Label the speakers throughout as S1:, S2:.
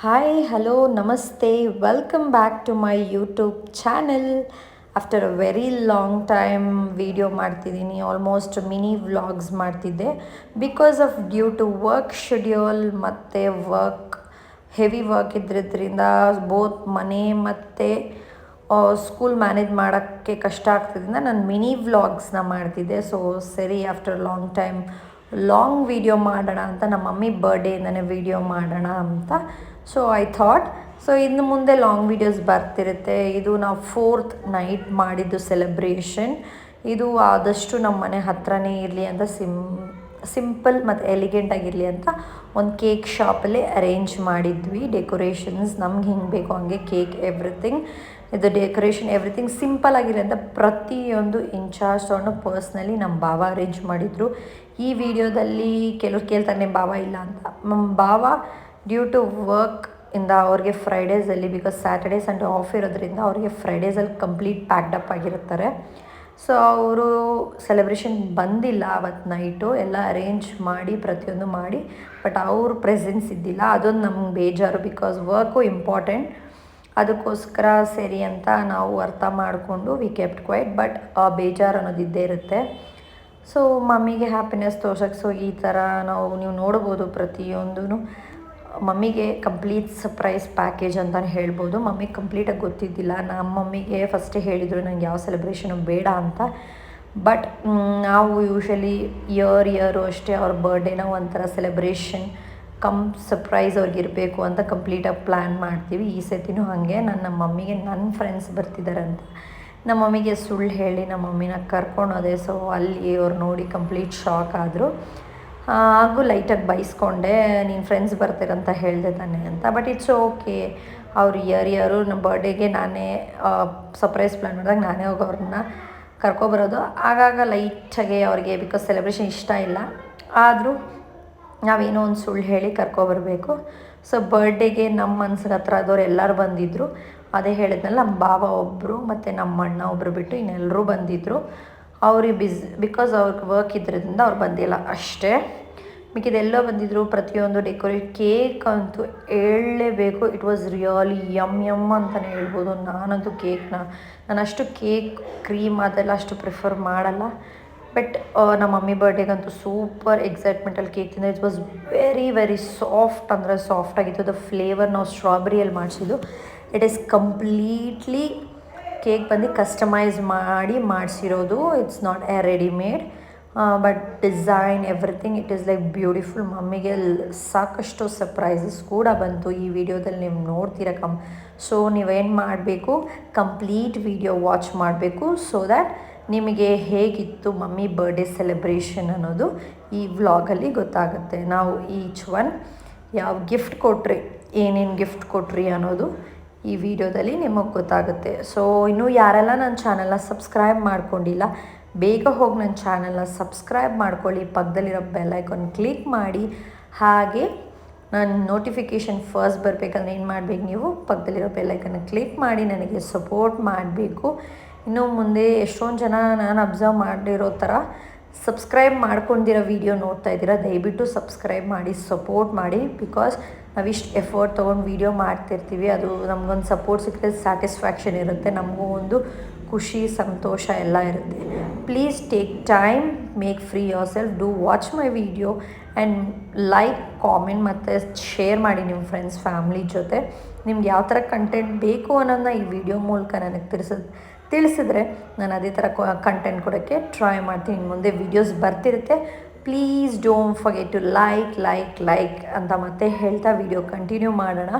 S1: Hi hello ನಮಸ್ತೆ welcome back to my YouTube channel. After a very long time video ಮಾಡ್ತಿದ್ದೀನಿ. Almost mini vlogs ಮಾಡ್ತಿದ್ದೆ because of due to work schedule ಮತ್ತು heavy work ಇದ್ದಿದ್ದರಿಂದ both ಮನೆ ಮತ್ತು school manage ಮಾಡೋಕ್ಕೆ ಕಷ್ಟ ಆಗ್ತಿದ್ದರಿಂದ ನಾನು ಮಿನಿ ವ್ಲಾಗ್ಸ್ನ ಮಾಡ್ತಿದ್ದೆ. ಸೊ ಸರಿ after long time long video ಮಾಡೋಣ ಅಂತ, ನಮ್ಮ ಮಮ್ಮಿ ಬರ್ಡೇಯಿಂದನೇ ವೀಡಿಯೋ ಮಾಡೋಣ ಅಂತ. ಸೊ ಐ ಥಾಟ್, ಸೊ ಇನ್ನು ಮುಂದೆ ಲಾಂಗ್ ವೀಡಿಯೋಸ್ ಬರ್ತಿರುತ್ತೆ. ಇದು ನಾವು 4th ನೈಟ್ ಮಾಡಿದ್ದು ಸೆಲೆಬ್ರೇಷನ್. ಇದು ಆದಷ್ಟು ನಮ್ಮ ಮನೆ ಹತ್ರನೇ ಇರಲಿ ಅಂತ, ಸಿಂಪಲ್ ಮತ್ತು ಎಲಿಗೆಂಟಾಗಿರಲಿ ಅಂತ ಒಂದು ಕೇಕ್ ಶಾಪಲ್ಲಿ ಅರೇಂಜ್ ಮಾಡಿದ್ವಿ. ಡೆಕೋರೇಷನ್ಸ್ ನಮ್ಗೆ ಹಿಂಗೆ ಬೇಕು ಹಂಗೆ, ಕೇಕ್ ಎವ್ರಿಥಿಂಗ್, ಇದು ಡೆಕೋರೇಷನ್ ಎವ್ರಿಥಿಂಗ್ ಸಿಂಪಲ್ ಆಗಿರಲಿ ಅಂತ ಪ್ರತಿಯೊಂದು ಇನ್ಚಾರ್ಜ್ ತೊಗೊಂಡು ಪರ್ಸ್ನಲಿ ನಮ್ಮ ಬಾವ ಅರೇಂಜ್ ಮಾಡಿದರು. ಈ ವಿಡಿಯೋದಲ್ಲಿ ಕೆಲವ್ರು ಕೇಳ್ತಾರೆ ನಿಮ್ಮ ಬಾವ ಇಲ್ಲ ಅಂತ. ನಮ್ಮ ಬಾವ ಡ್ಯೂ ಟು ವರ್ಕ್ ಇಂದ ಅವ್ರಿಗೆ ಫ್ರೈಡೇಸಲ್ಲಿ, ಬಿಕಾಸ್ ಸ್ಯಾಟರ್ಡೇ ಸಂಡೇ ಆಫ್ ಇರೋದ್ರಿಂದ ಅವ್ರಿಗೆ ಫ್ರೈಡೇಸಲ್ಲಿ ಕಂಪ್ಲೀಟ್ ಪ್ಯಾಕ್ಡ್ ಅಪ್ ಆಗಿರ್ತಾರೆ. ಸೊ ಅವರು ಸೆಲೆಬ್ರೇಷನ್ ಬಂದಿಲ್ಲ ಅವತ್ತು ನೈಟು, ಎಲ್ಲ ಅರೇಂಜ್ ಮಾಡಿ ಪ್ರತಿಯೊಂದು ಮಾಡಿ, ಬಟ್ ಅವ್ರ ಪ್ರೆಸೆನ್ಸ್ ಇದ್ದಿಲ್ಲ. ಅದೊಂದು ನಮ್ಗೆ ಬೇಜಾರು, ಬಿಕಾಸ್ ವರ್ಕು ಇಂಪಾರ್ಟೆಂಟ್. ಅದಕ್ಕೋಸ್ಕರ ಸರಿ ಅಂತ ನಾವು ಅರ್ಥ ಮಾಡಿಕೊಂಡು ವಿ ಕೆಪ್ಟ್ ಕ್ವೈಟ್, ಬಟ್ ಬೇಜಾರು ಅನ್ನೋದು ಇದ್ದೇ ಇರುತ್ತೆ. ಸೊ ಮಮ್ಮಿಗೆ ಹ್ಯಾಪಿನೆಸ್ ತೋರ್ಸೋಕ್ಕೆ, ಸೊ ಈ ಥರ ನೀವು ನೋಡ್ಬೋದು ಪ್ರತಿಯೊಂದೂ ಮಮ್ಮಿಗೆ ಕಂಪ್ಲೀಟ್ ಸರ್ಪ್ರೈಸ್ ಪ್ಯಾಕೇಜ್ ಅಂತಲೇ ಹೇಳ್ಬೋದು. ಮಮ್ಮಿಗೆ ಕಂಪ್ಲೀಟಾಗಿ ಗೊತ್ತಿದ್ದಿಲ್ಲ. ನಮ್ಮ ಮಮ್ಮಿಗೆ ಫಸ್ಟೇ ಹೇಳಿದರು ನಂಗೆ ಯಾವ ಸೆಲೆಬ್ರೇಷನು ಬೇಡ ಅಂತ. ಬಟ್ ನಾವು ಯೂಶ್ವಲಿ ಇಯರು ಅಷ್ಟೇ ಅವ್ರ ಬರ್ಡೇನ ಒಂಥರ ಸೆಲೆಬ್ರೇಷನ್ ಸರ್ಪ್ರೈಸ್ ಅವ್ರಿಗಿರಬೇಕು ಅಂತ ಕಂಪ್ಲೀಟಾಗಿ ಪ್ಲ್ಯಾನ್ ಮಾಡ್ತೀವಿ. ಈ ಸತಿನೂ ಹಾಗೆ ನಮ್ಮ ಮಮ್ಮಿಗೆ ನನ್ನ ಫ್ರೆಂಡ್ಸ್ ಬರ್ತಿದ್ದಾರೆ ಅಂತ ನಮ್ಮ ಮಮ್ಮಿಗೆ ಸುಳ್ಳು ಹೇಳಿ ನಮ್ಮ ಮಮ್ಮಿನ ಕರ್ಕೊಂಡೋದೆ. ಸೊ ಅಲ್ಲಿ ಅವ್ರು ನೋಡಿ ಕಂಪ್ಲೀಟ್ ಶಾಕ್ ಆದರು. ಹಾಗೂ ಲೈಟಾಗಿ ಬೈಸ್ಕೊಂಡೆ, ನೀನು ಫ್ರೆಂಡ್ಸ್ ಬರ್ತೀರಂತ ಹೇಳಿದೆ ತಾನೆ ಅಂತ. But it's okay. ಅವ್ರು ಇಯರು ನಮ್ಮ ಬರ್ಡೇಗೆ ನಾನೇ ಸರ್ಪ್ರೈಸ್ ಪ್ಲ್ಯಾನ್ ಮಾಡಿದಾಗ ನಾನೇ ಹೋಗಿ ಅವ್ರನ್ನ ಕರ್ಕೊಬರೋದು. ಆಗಾಗ ಲೈಟಾಗೆ ಅವ್ರಿಗೆ ಬಿಕಾಸ್ ಸೆಲೆಬ್ರೇಷನ್ ಇಷ್ಟ ಇಲ್ಲ, ಆದರೂ ನಾವೇನೋ ಒಂದು ಸುಳ್ಳು ಹೇಳಿ ಕರ್ಕೊಬರಬೇಕು. ಸೊ ಬರ್ಡೇಗೆ ನಮ್ಮ ಮನ್ಸಿಗೆ ಹತ್ರ ಆದವ್ರು ಎಲ್ಲರೂ ಬಂದಿದ್ದರು. ಅದೇ ಹೇಳಿದ್ನಲ್ಲ, ನಮ್ಮ ಬಾವ ಒಬ್ಬರು ಮತ್ತು ನಮ್ಮ ಅಣ್ಣ ಒಬ್ಬರು ಬಿಟ್ಟು ಇನ್ನೆಲ್ಲರೂ ಬಂದಿದ್ದರು. ಅವ್ರಿಗೆ ಬಿಕಾಸ್ ಅವ್ರಿಗೆ ವರ್ಕ್ ಇದ್ರಿಂದ ಅವ್ರು ಬಂದಿಲ್ಲ ಅಷ್ಟೇ. ಮಿಕ್ಕಿದೆಲ್ಲ ಬಂದಿದ್ದರು. ಪ್ರತಿಯೊಂದು ಕೇಕ್ ಅಂತೂ ಹೇಳಲೇಬೇಕು, ಇಟ್ ವಾಸ್ ರಿಯಲಿ ಯಮ್ ಅಂತಲೇ ಹೇಳ್ಬೋದು. ನಾನು ಅಷ್ಟು ಕೇಕ್ ಕ್ರೀಮ್ ಅದೆಲ್ಲ ಅಷ್ಟು ಪ್ರಿಫರ್ ಮಾಡಲ್ಲ. ಬಟ್ ನಮ್ಮ ಮಮ್ಮಿ ಬರ್ಡೇಗಂತೂ ಸೂಪರ್ ಎಕ್ಸೈಟ್ಮೆಂಟಲ್ಲಿ ಕೇಕ್ ತಿಂದರೆ it was very very soft, ಅಂದರೆ ಸಾಫ್ಟಾಗಿತ್ತು. ಅದು ಫ್ಲೇವರ್ ನಾವು ಸ್ಟ್ರಾಬೆರಿಯಲ್ಲಿ ಮಾಡಿಸಿದ್ದು. ಇಟ್ ಈಸ್ ಕಂಪ್ಲೀಟ್ಲಿ ಕೇಕ್ ಬಂದು ಕಸ್ಟಮೈಸ್ ಮಾಡಿಸಿರೋದು. It's not a readymade, but design everything it is like beautiful. ಮಮ್ಮಿಗೆ ಸಾಕಷ್ಟು ಸರ್ಪ್ರೈಸಸ್ ಕೂಡ ಬಂತು. ಈ ವಿಡಿಯೋದಲ್ಲಿ ನೀವು ನೋಡ್ತೀರ. ಸೊ ನೀವೇನು ಮಾಡಬೇಕು, ಕಂಪ್ಲೀಟ್ ವಿಡಿಯೋ ವಾಚ್ ಮಾಡಬೇಕು. ಸೊ ದ್ಯಾಟ್ ನಿಮಗೆ ಹೇಗಿತ್ತು ಮಮ್ಮಿ ಬರ್ಡೇ ಸೆಲೆಬ್ರೇಷನ್ ಅನ್ನೋದು ಈ ವ್ಲಾಗಲ್ಲಿ ಗೊತ್ತಾಗುತ್ತೆ. ನಾವು ಈಚ್ ಒನ್ ಯಾವ ಗಿಫ್ಟ್ ಕೊಟ್ರಿ, ಏನೇನು ಗಿಫ್ಟ್ ಕೊಟ್ರಿ ಅನ್ನೋದು ಈ ವಿಡಿಯೋದಲ್ಲಿ ನಿಮಗೆ ಗೊತ್ತಾಗುತ್ತೆ. ಸೊ ಇನ್ನೂ ಯಾರೆಲ್ಲ ನನ್ನ ಚಾನಲ್ನ ಸಬ್ಸ್ಕ್ರೈಬ್ ಮಾಡ್ಕೊಂಡಿಲ್ಲ, ಬೇಗ ಹೋಗಿ ನನ್ನ ಚಾನಲ್ನ ಸಬ್ಸ್ಕ್ರೈಬ್ ಮಾಡ್ಕೊಳ್ಳಿ. ಪಕ್ಕದಲ್ಲಿರೋ ಬೆಲ್ ಐಕಾನ್ ಕ್ಲಿಕ್ ಮಾಡಿ. ಹಾಗೆ ನನ್ನ ನೋಟಿಫಿಕೇಷನ್ ಫಸ್ಟ್ ಬರಬೇಕಂದ್ರೆ ಏನು ಮಾಡಬೇಕು, ನೀವು ಪಕ್ಕದಲ್ಲಿರೋ ಬೆಲ್ ಐಕನ್ನ ಕ್ಲಿಕ್ ಮಾಡಿ ನನಗೆ ಸಪೋರ್ಟ್ ಮಾಡಬೇಕು. ಇನ್ನು ಮುಂದೆ ಎಷ್ಟೊಂದು ಜನ ನಾನು ಅಬ್ಸರ್ವ್ ಮಾಡಿರೋ ಥರ ಸಬ್ಸ್ಕ್ರೈಬ್ ಮಾಡ್ಕೊಂಡಿರೋ ವಿಡಿಯೋ ನೋಡ್ತಾ ಇದ್ದೀರಾ. ದಯವಿಟ್ಟು ಸಬ್ಸ್ಕ್ರೈಬ್ ಮಾಡಿ, ಸಪೋರ್ಟ್ ಮಾಡಿ. ಬಿಕಾಸ್ ನಾವಿಷ್ಟು ಎಫರ್ಟ್ ತೊಗೊಂಡು ವೀಡಿಯೋ ಮಾಡ್ತಿರ್ತೀವಿ, ಅದು ನಮಗೊಂದು ಸಪೋರ್ಟ್ ಸಿಕ್ಕಿದ್ರೆ ಸ್ಯಾಟಿಸ್ಫ್ಯಾಕ್ಷನ್ ಇರುತ್ತೆ, ನಮಗೂ ಒಂದು ಖುಷಿ ಸಂತೋಷ ಎಲ್ಲ ಇರುತ್ತೆ. Please take time, make free your self, do watch my video and like, comment ಮತ್ತು ಶೇರ್ ಮಾಡಿ ನಿಮ್ಮ ಫ್ರೆಂಡ್ಸ್ ಫ್ಯಾಮ್ಲಿ ಜೊತೆ. ನಿಮ್ಗೆ ಯಾವ ಥರ ಕಂಟೆಂಟ್ ಬೇಕು ಅನ್ನೋದನ್ನ ಈ ವಿಡಿಯೋ ಮೂಲಕ ನನಗೆ ತಿಳಿಸಿದ್ರೆ ನಾನು ಅದೇ ಥರ ಕಂಟೆಂಟ್ ಕೊಡೋಕ್ಕೆ ಟ್ರೈ ಮಾಡ್ತೀನಿ. ಇನ್ನು ಮುಂದೆ ವೀಡಿಯೋಸ್ ಬರ್ತಿರುತ್ತೆ. Please don't forget to like ಅಂತ ಮತ್ತೆ ಹೇಳ್ತಾ ವಿಡಿಯೋ ಕಂಟಿನ್ಯೂ ಮಾಡೋಣ.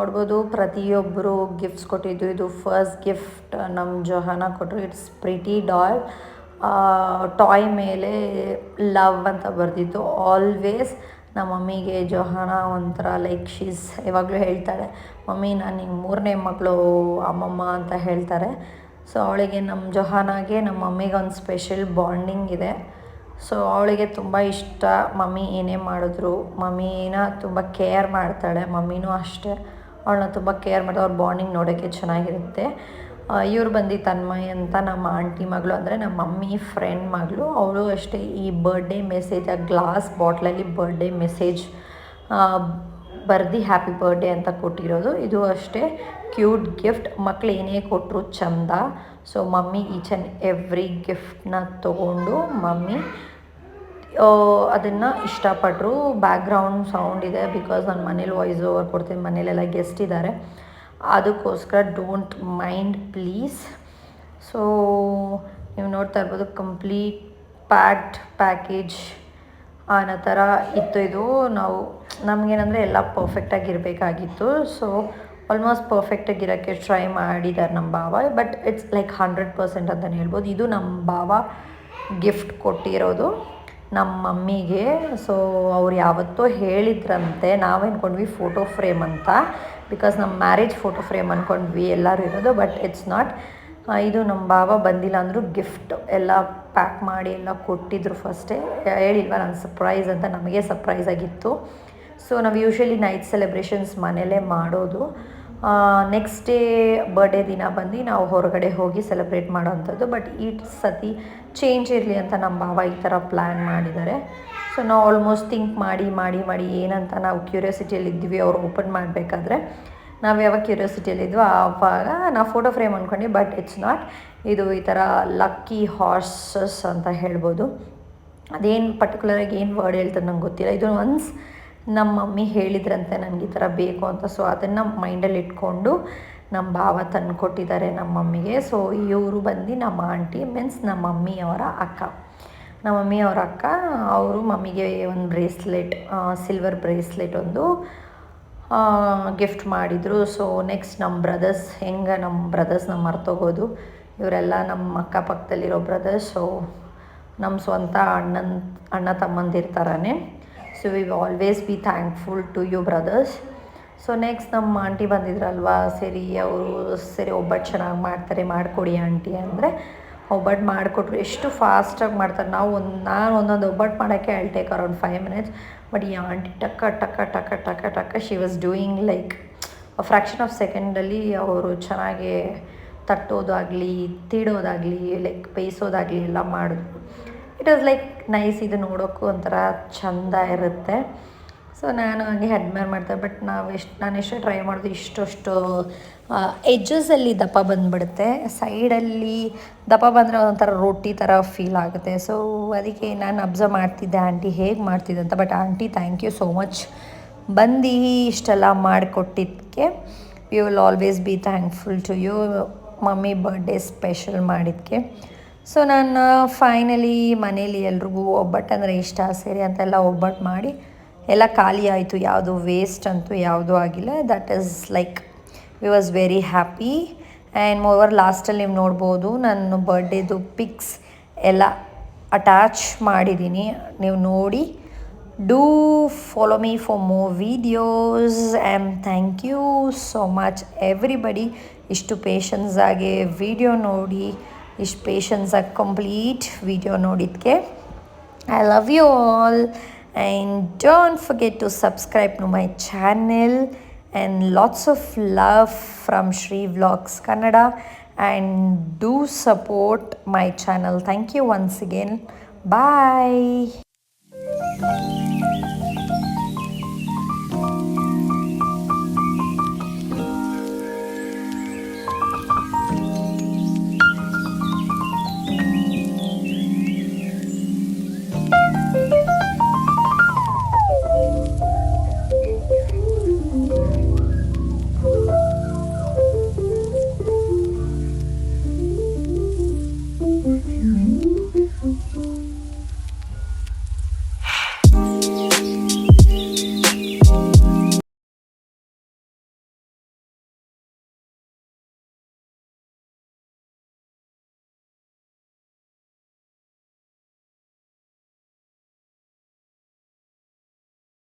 S1: ನೋಡ್ಬೋದು ಪ್ರತಿಯೊಬ್ಬರು ಗಿಫ್ಟ್ಸ್ ಕೊಟ್ಟಿದ್ದು. ಇದು ಫಸ್ಟ್ ಗಿಫ್ಟ್ ನಮ್ಮ ಜೊಹಾನ ಕೊಟ್ಟರು. It's pretty doll. ಟಾಯ್ ಮೇಲೆ ಲವ್ ಅಂತ ಬರೆದಿತ್ತು. ಆಲ್ವೇಸ್ ನಮ್ಮ ಮಮ್ಮಿಗೆ ಜೊಹಾನ ಒಂಥರ ಲೈಕ್ ಶೀಸ್ ಯಾವಾಗಲೂ ಹೇಳ್ತಾಳೆ, ಮಮ್ಮಿ ನಾನು ನಿಂಗೆ 3ನೇ ಮಗಳು ಅಮ್ಮಮ್ಮ ಅಂತ ಹೇಳ್ತಾರೆ. ಸೊ ಅವಳಿಗೆ ನಮ್ಮ ಜೊಹಾನಾಗೆ ನಮ್ಮ ಮಮ್ಮಿಗೆ ಒಂದು ಸ್ಪೆಷಲ್ ಬಾಂಡಿಂಗ್ ಇದೆ. ಸೊ ಅವಳಿಗೆ ತುಂಬ ಇಷ್ಟ ಮಮ್ಮಿ ಏನೇ ಮಾಡಿದ್ರು. ಮಮ್ಮಿನ ತುಂಬ ಕೇರ್ ಮಾಡ್ತಾಳೆ. ಮಮ್ಮಿನೂ ಅಷ್ಟೇ ಅವಳನ್ನ ತುಂಬ ಕೇರ್ ಮಾಡ್ತಾಳೆ. ಅವ್ರ ಬಾಂಡಿಂಗ್ ನೋಡೋಕ್ಕೆ ಚೆನ್ನಾಗಿರುತ್ತೆ. ಇವ್ರು ಬಂದು ತನ್ಮಯ್ ಅಂತ ನಮ್ಮ ಆಂಟಿ ಮಗಳು, ಅಂದರೆ ನಮ್ಮ ಮಮ್ಮಿ ಫ್ರೆಂಡ್ ಮಗಳು. ಅವಳು ಅಷ್ಟೇ ಈ ಬರ್ಡೇ ಮೆಸೇಜ್ ಆ ಗ್ಲಾಸ್ ಬಾಟ್ಲಲ್ಲಿ ಬರ್ಡೇ ಮೆಸೇಜ್ ಬರ್ದು ಹ್ಯಾಪಿ ಬರ್ಡೇ ಅಂತ ಕೊಟ್ಟಿರೋದು. ಇದು ಅಷ್ಟೇ ಕ್ಯೂಟ್ ಗಿಫ್ಟ್. ಮಕ್ಳು ಏನೇ ಕೊಟ್ಟರು ಚಂದ. So mummy each and every ಗಿಫ್ಟನ್ನ ತೊಗೊಂಡು ಮಮ್ಮಿ ಅದನ್ನು ಇಷ್ಟಪಟ್ಟರು. ಬ್ಯಾಕ್ಗ್ರೌಂಡ್ ಸೌಂಡ್ ಇದೆ ಬಿಕಾಸ್ ನಾನು ಮನೇಲಿ ವಾಯ್ಸ್ ಓವರ್ ಕೊಡ್ತೀನಿ, ಮನೇಲೆಲ್ಲ ಗೆಸ್ಟ್ ಇದ್ದಾರೆ, ಅದಕ್ಕೋಸ್ಕರ ಡೋಂಟ್ ಮೈಂಡ್ ಪ್ಲೀಸ್. ಸೊ ನೀವು ನೋಡ್ತಾ ಇರ್ಬೋದು ಕಂಪ್ಲೀಟ್ ಪ್ಯಾಕ್ಡ್ ಪ್ಯಾಕೇಜ್ ಅನ್ನೋ ಥರ ಇತ್ತು. ಇದು ನಮಗೇನಂದರೆ ಎಲ್ಲ ಪರ್ಫೆಕ್ಟಾಗಿರಬೇಕಾಗಿತ್ತು. ಸೊ ಆಲ್ಮೋಸ್ಟ್ ಪರ್ಫೆಕ್ಟಾಗಿರೋಕ್ಕೆ ಟ್ರೈ ಮಾಡಿದ್ದಾರೆ ನಮ್ಮ ಭಾವ. ಬಟ್ ಇಟ್ಸ್ ಲೈಕ್ 100% ಅಂತಲೇ ಹೇಳ್ಬೋದು. ಇದು ನಮ್ಮ ಭಾವ ಗಿಫ್ಟ್ ಕೊಟ್ಟಿರೋದು ನಮ್ಮ ಮಮ್ಮಿಗೆ. ಸೊ ಅವ್ರು ಯಾವತ್ತೋ ಹೇಳಿದ್ರಂತೆ, ನಾವು ಅಂದ್ಕೊಂಡ್ವಿ ಫೋಟೋ ಫ್ರೇಮ್ ಅಂತ, ಬಿಕಾಸ್ ನಮ್ಮ ಮ್ಯಾರೇಜ್ ಫೋಟೋ ಫ್ರೇಮ್ ಅಂದ್ಕೊಂಡ್ವಿ ಎಲ್ಲರೂ ಇರೋದು. But it's not. ಇದು ನಮ್ಮ ಭಾವ ಬಂದಿಲ್ಲ ಅಂದರೂ ಗಿಫ್ಟ್ ಎಲ್ಲ ಪ್ಯಾಕ್ ಮಾಡಿ ಎಲ್ಲ ಕೊಟ್ಟಿದ್ರು. ಫಸ್ಟೇ ಹೇಳಿಲ್ವ ನಾನು ಸರ್ಪ್ರೈಸ್ ಅಂತ, ನಮಗೆ ಸರ್ಪ್ರೈಸ್ ಆಗಿತ್ತು. ಸೊ ನಾವು ಯೂಶ್ವಲಿ ನೈಟ್ ಸೆಲೆಬ್ರೇಷನ್ಸ್ ಮನೇಲೇ ಮಾಡೋದು. ನೆಕ್ಸ್ಟ್ ಡೇ ಬರ್ಡೇ ದಿನ ಬಂದು ನಾವು ಹೊರಗಡೆ ಹೋಗಿ ಸೆಲೆಬ್ರೇಟ್ ಮಾಡೋವಂಥದ್ದು. ಬಟ್ ಈ ಸತಿ ಚೇಂಜ್ ಇರಲಿ ಅಂತ ನಮ್ಮ ಭಾವ ಈ ಥರ ಪ್ಲ್ಯಾನ್ ಮಾಡಿದ್ದಾರೆ. ಸೊ ನಾವು ಆಲ್ಮೋಸ್ಟ್ ಥಿಂಕ್ ಮಾಡಿ ಏನಂತ ನಾವು ಕ್ಯೂರಿಯಾಸಿಟಿಯಲ್ಲಿದ್ವಿ. ಅವ್ರು ಓಪನ್ ಮಾಡಬೇಕಾದ್ರೆ ನಾವು ಯಾವಾಗ ಕ್ಯೂರಿಯಾಸಿಟಿಯಲ್ಲಿದ್ವೋ ಆವಾಗ ನಾವು ಫೋಟೋ ಫ್ರೇಮ್ ಅಂದ್ಕೊಂಡ್ವಿ. But it's not. ಇದು ಈ ಥರ ಲಕ್ಕಿ ಹಾರ್ಸಸ್ ಅಂತ ಹೇಳ್ಬೋದು. ಅದೇನು ಪರ್ಟಿಕ್ಯುಲರಾಗಿ ಏನು ವರ್ಡ್ ಹೇಳ್ತಾರೆ ನಂಗೆ ಗೊತ್ತಿಲ್ಲ. ಇದು ಒನ್ಸ್ ನಮ್ಮ ಮಮ್ಮಿ ಹೇಳಿದ್ರಂತೆ ನನಗೆ ಈ ಥರ ಬೇಕು ಅಂತ. ಸೊ ಅದನ್ನು ಮೈಂಡಲ್ಲಿ ಇಟ್ಕೊಂಡು ನಮ್ಮ ಭಾವ ತಂದು ಕೊಟ್ಟಿದ್ದಾರೆ ನಮ್ಮ ಮಮ್ಮಿಗೆ. ಸೊ ಇವರು ಬಂದು ನಮ್ಮ ಆಂಟಿ ಮೀನ್ಸ್ ನಮ್ಮ ಮಮ್ಮಿಯವರ ಅಕ್ಕ. ನಮ್ಮ ಮಮ್ಮಿಯವರ ಅಕ್ಕ ಅವರು ಮಮ್ಮಿಗೆ ಒಂದು ಬ್ರೇಸ್ಲೆಟ್, ಸಿಲ್ವರ್ ಬ್ರೇಸ್ಲೆಟ್ ಒಂದು ಗಿಫ್ಟ್ ಮಾಡಿದರು. ಸೊ ನೆಕ್ಸ್ಟ್ ನಮ್ಮ ಬ್ರದರ್ಸ್, ನಮ್ಮ ಬ್ರದರ್ಸ್ನ ಮರ್ತೋಗೋದು, ಇವರೆಲ್ಲ ನಮ್ಮ ಅಕ್ಕಪಕ್ಕದಲ್ಲಿರೋ ಬ್ರದರ್ಸ್. ಸೊ ನಮ್ಮ ಸ್ವಂತ ಅಣ್ಣ ತಮ್ಮಂದಿರ್ತಾರೇ. So we always be thankful to you brothers. So next ನಮ್ಮ ಆಂಟಿ ಬಂದಿದ್ರಲ್ವಾ, ಸರಿ ಒಬ್ಬಟ್ಟು ಚೆನ್ನಾಗಿ ಮಾಡ್ತಾರೆ, ಮಾಡಿಕೊಡಿ ಆಂಟಿ ಅಂದರೆ ಒಬ್ಬಟ್ಟು ಮಾಡಿಕೊಟ್ರು. ಎಷ್ಟು ಫಾಸ್ಟಾಗಿ ಮಾಡ್ತಾರೆ. ನಾನು ಒಂದೊಂದು ಒಬ್ಬಟ್ಟು ಮಾಡೋಕ್ಕೆ I take around 5 minutes. But ಈ ಆಂಟಿ ಟಕ್ಕ she was doing like fraction of ಸೆಕೆಂಡಲ್ಲಿ ಅವರು ಚೆನ್ನಾಗಿ ತಟ್ಟೋದಾಗಲಿ ತೀಡೋದಾಗಲಿ ಲೈಕ್ ಬೇಯಿಸೋದಾಗಲಿ ಎಲ್ಲ ಮಾಡಿದ್ರು. It was like nice. ಇದು ನೋಡೋಕ್ಕೂ ಒಂಥರ ಚೆಂದ ಇರುತ್ತೆ. ಸೊ ನಾನು ಹಾಗೆ ಅಡ್ಮೈರ್ ಮಾಡ್ತೆ. ಬಟ್ ನಾನು ಎಷ್ಟೇ ಟ್ರೈ ಮಾಡಿದೆ ಇಷ್ಟು ಎಡ್ಜಸಲ್ಲಿ ದಪ್ಪ ಬಂದುಬಿಡುತ್ತೆ. ಸೈಡಲ್ಲಿ ದಪ್ಪ ಬಂದರೆ ಒಂಥರ ರೊಟ್ಟಿ ಥರ ಫೀಲ್ ಆಗುತ್ತೆ. ಸೊ ಅದಕ್ಕೆ ನಾನು ಅಬ್ಸರ್ವ್ ಮಾಡ್ತಿದ್ದೆ ಆಂಟಿ ಹೇಗೆ ಮಾಡ್ತಿದ್ದೆ ಅಂತ. But aunty thank you so much ಬಂದು ಇಷ್ಟೆಲ್ಲ ಮಾಡಿಕೊಟ್ಟಿದ್ದಕ್ಕೆ. We will always be thankful to you mummy birthday special ಮಾಡಿದ್ದಕ್ಕೆ. ಸೊ ನಾನು ಫೈನಲಿ ಮನೇಲಿ ಎಲ್ರಿಗೂ ಒಬ್ಬಟ್ಟು ಅಂದರೆ ಇಷ್ಟ ಸೇರಿ ಅಂತೆಲ್ಲ ಒಬ್ಬಟ್ಟು ಮಾಡಿ ಎಲ್ಲ ಖಾಲಿ ಆಯಿತು. ಯಾವುದು ವೇಸ್ಟ್ ಅಂತೂ ಯಾವುದೂ ಆಗಿಲ್ಲ. That is like we was very happy. And mower ಲಾಸ್ಟಲ್ಲಿ ನೀವು ನೋಡ್ಬೋದು ನನ್ನ ಬರ್ಡೇದು ಪಿಕ್ಸ್ ಎಲ್ಲ ಅಟ್ಯಾಚ್ ಮಾಡಿದ್ದೀನಿ, ನೀವು ನೋಡಿ. Do follow me for more videos. And thank you so much everybody ಇಷ್ಟು ಪೇಷನ್ಸಾಗಿ ವಿಡಿಯೋ ನೋಡಿ, ಇಷ್ಟು ಪೇಷನ್ಸಾಗಿ ಕಂಪ್ಲೀಟ್ ವಿಡಿಯೋ ನೋಡಿದ್ದಕ್ಕೆ. I love you all. And don't forget to subscribe to my channel, and lots of love from Shri Vlogs Kannada, and do support my channel. Thank you once again. Bye.